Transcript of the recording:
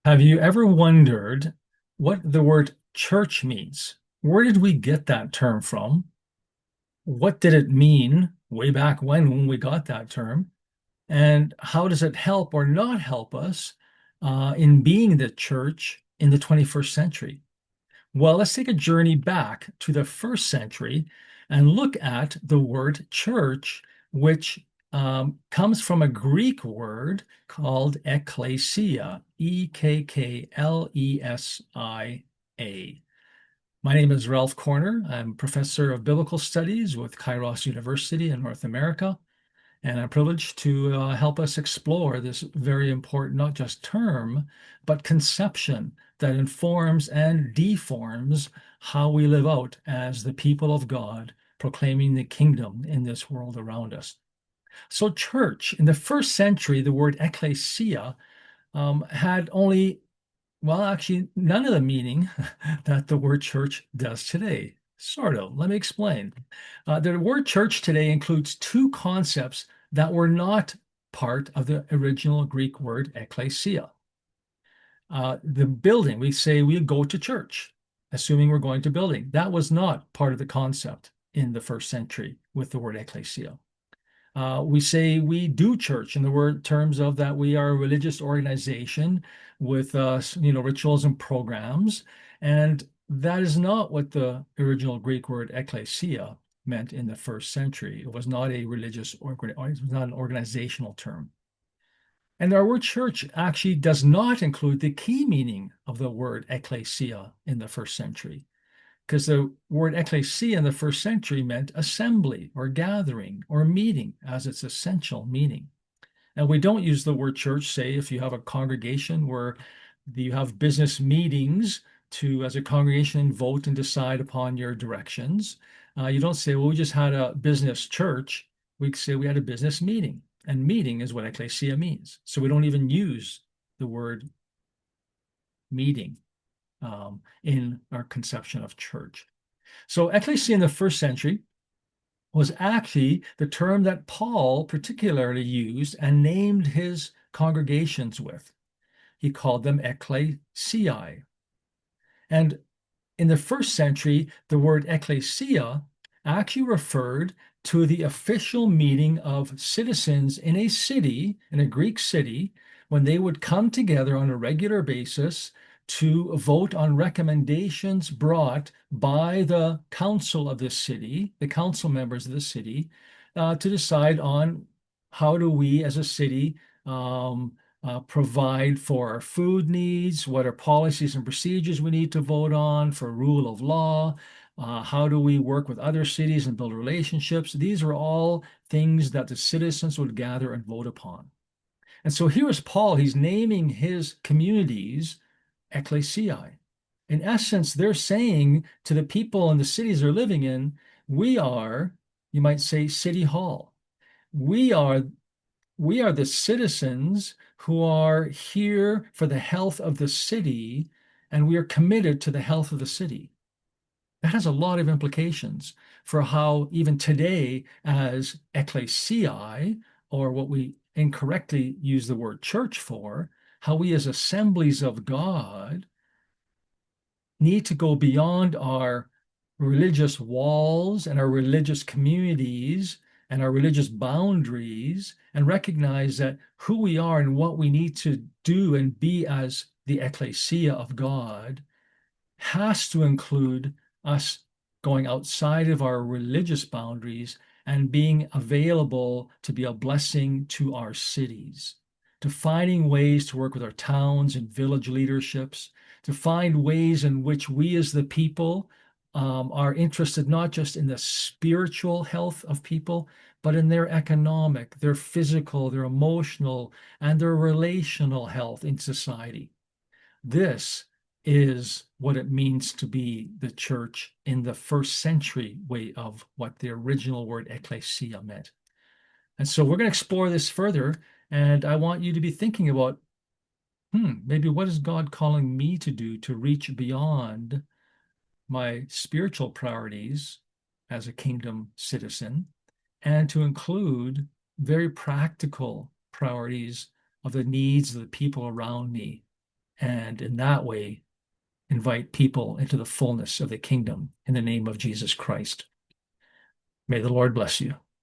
Have you ever wondered what the word church means? Where did we get that term from? What did it mean way back when we got that term? And how does it help or not help us in being the church in the 21st century? Well, let's take a journey back to the first century and look at the word church, which comes from a Greek word called ekklesia, Ekklesia. My name is Ralph Korner. I'm professor of biblical studies with Kairos University in North America, and I'm privileged to help us explore this very important, not just term, but conception that informs and deforms how we live out as the people of God, proclaiming the kingdom in this world around us. So, church, in the first century, the word ecclesia had only, well, actually, none of the meaning that the word church does today. Sort of. Let me explain. The word church today includes two concepts that were not part of the original Greek word ecclesia. The building, we say we go to church, assuming we're going to building. That was not part of the concept in the first century with the word ecclesia. We say we do church in the word terms of that we are a religious organization with rituals and programs, and that is not what the original Greek word ecclesia meant in the first century. It was not a religious or it was not an organizational term. And our word church actually does not include the key meaning of the word ecclesia in the first century, because the word ecclesia in the first century meant assembly or gathering or meeting as its essential meaning. And we don't use the word church, say, if you have a congregation where you have business meetings to, as a congregation, vote and decide upon your directions. You don't say, well, we just had a business church. We say we had a business meeting. And meeting is what ecclesia means. So we don't even use the word meeting in our conception of church. So ecclesia in the first century was actually the term that Paul particularly used and named his congregations with. He called them ecclesiae. And in the first century, the word ecclesia actually referred to the official meeting of citizens in a city, in a Greek city, when they would come together on a regular basis to vote on recommendations brought by the council of the city, the council members of the city, to decide on how do we as a city provide for our food needs, what are policies and procedures we need to vote on for rule of law, how do we work with other cities and build relationships. These are all things that the citizens would gather and vote upon. And so here is Paul, he's naming his communities ecclesiae. In essence, they're saying to the people in the cities they're living in, we are, you might say, City Hall. We are we are the citizens who are here for the health of the city, and we are committed to the health of the city. That has a lot of implications for how, even today, as ecclesiae, or what we incorrectly use the word church for, how we as assemblies of God need to go beyond our religious walls and our religious communities and our religious boundaries and recognize that who we are and what we need to do and be as the ecclesia of God has to include us going outside of our religious boundaries and being available to be a blessing to our cities, to finding ways to work with our towns and village leaderships, to find ways in which we as the people are interested not just in the spiritual health of people, but in their economic, their physical, their emotional, and their relational health in society. This is what it means to be the church in the first century way of what the original word ecclesia meant. And so we're going to explore this further. And I want you to be thinking about, maybe what is God calling me to do to reach beyond my spiritual priorities as a kingdom citizen and to include very practical priorities of the needs of the people around me and in that way invite people into the fullness of the kingdom in the name of Jesus Christ. May the Lord bless you.